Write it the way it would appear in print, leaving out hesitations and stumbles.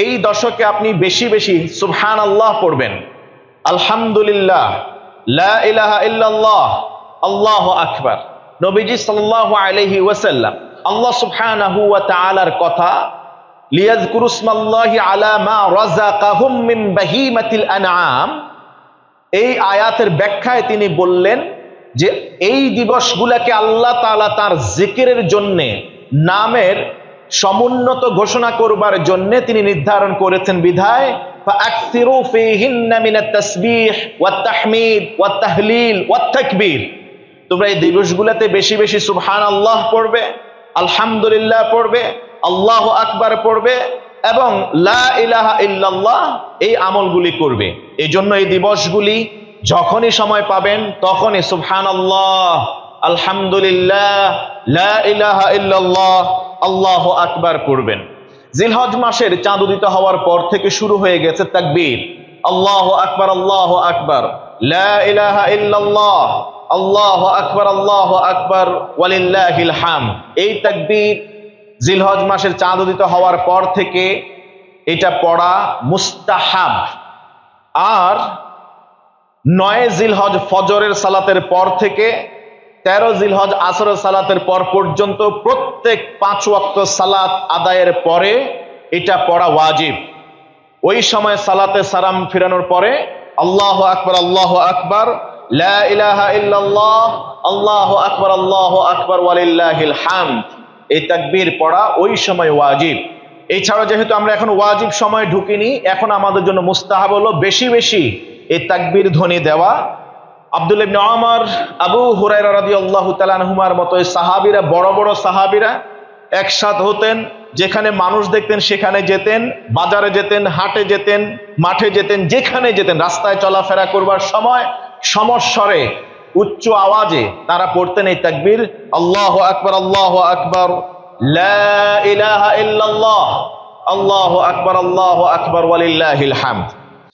এই দশকে আপনি বেশি বেশি সুবহানাল্লাহ পড়বেন, আলহামদুলিল্লাহ, লা ইলাহা ইল্লাল্লাহ, আল্লাহু আকবার। নবীজি সাল্লাল্লাহু আলাইহি ওয়াসাল্লাম আল্লাহ সুবহানাহু ওয়া তাআলার কথা লিয়াযকুরু ইসমাল্লাহি আলা মা রাযাকাহুম মিন বাহিমাতিল আনআম, এই আয়াতের ব্যাখ্যায় তিনি বললেন যে এই দিবসগুলোকে আল্লাহ তাআলা তার জিকিরের জন্য, নামের সমুন্নত ঘোষণা করবার জন্য তিনি নির্ধারণ করেছেন। বিধায় ফাআকসিরু ফীহিন্না মিনাত তাসবিহ ওয়াত তাহমিদ ওয়াত তাহলিল ওয়াত তাকবীর, তোমরা এই দিবসগুলোতে বেশি বেশি সুবহানাল্লাহ পড়বে, আলহামদুলিল্লাহ পড়বে, আল্লাহু আকবার পড়বে এবং লা ইলাহা ইল্লাল্লাহ এই আমলগুলি করবে। এই জন্য এই দিবসগুলি যখনই সময় পাবেন তখনই সুবহানাল্লাহ, আলহামদুলিল্লাহ, লা ইলাহা ইল্লাল্লাহ, আল্লাহু আকবার পড়বেন। জিলহজ মাসের চাঁদ উদিত হওয়ার পর থেকে শুরু হয়ে গেছে তাকবীর, আল্লাহু আকবার, আল্লাহু আকবার, লা ইলাহা ইল্লাল্লাহ, আল্লাহু আকবার, আল্লাহু আকবার, ওয়ালিল্লাহিল হামদ। এই তাকবীর জিলহজ মাসের চাঁদ উদিত হওয়ার পর থেকে এটা পড়া মুস্তাহাব। আর 9 জিলহজ ফজরের সালাতের পর থেকে 13 জিলহজ আসরের সালাতের পর পর্যন্ত প্রত্যেক 5 ওয়াক্ত সালাত আদায়ের পরে এটা পড়া ওয়াজিব। ওই সময় সালাতে সালাম ফিরানোর পরে আল্লাহু আকবার, আল্লাহু আকবার, লা ইলাহা ইল্লাল্লাহ, আল্লাহু আকবার, আল্লাহু আকবার, ওয়ালিল্লাহিল হামদ, এই তাকবীর পড়া ওই সময় ওয়াজিব। এছাড়া যেহেতু আমরা এখন ওয়াজিব সময় ঢুকিনি, এখন আমাদের জন্য মুস্তাহাব হলো বেশি বেশি এই তাকবীর ধ্বনি দেওয়া। আব্দুল্লাহ ইবনে ওমর, আবু হুরায়রা রাদিয়াল্লাহু তাআলা আনহুমার মতো সাহাবীরা, বড় বড় সাহাবীরা একসাথ হতেন, যেখানে মানুষ দেখতেন সেখানে যেতেন, বাজারে যেতেন, হাটে যেতেন, মাঠে যেতেন, যেখানে যেতেন, রাস্তায় চলাফেরা করবার সময় সমস্বরে উচ্চ আওয়াজে তারা পড়তেন এই তাকবীর, আল্লাহু আকবার, আল্লাহু আকবার, লা ইলাহা ইল্লাল্লাহ, আল্লাহু আকবার, আল্লাহু আকবার, ওয়ালিল্লাহিল হামদ।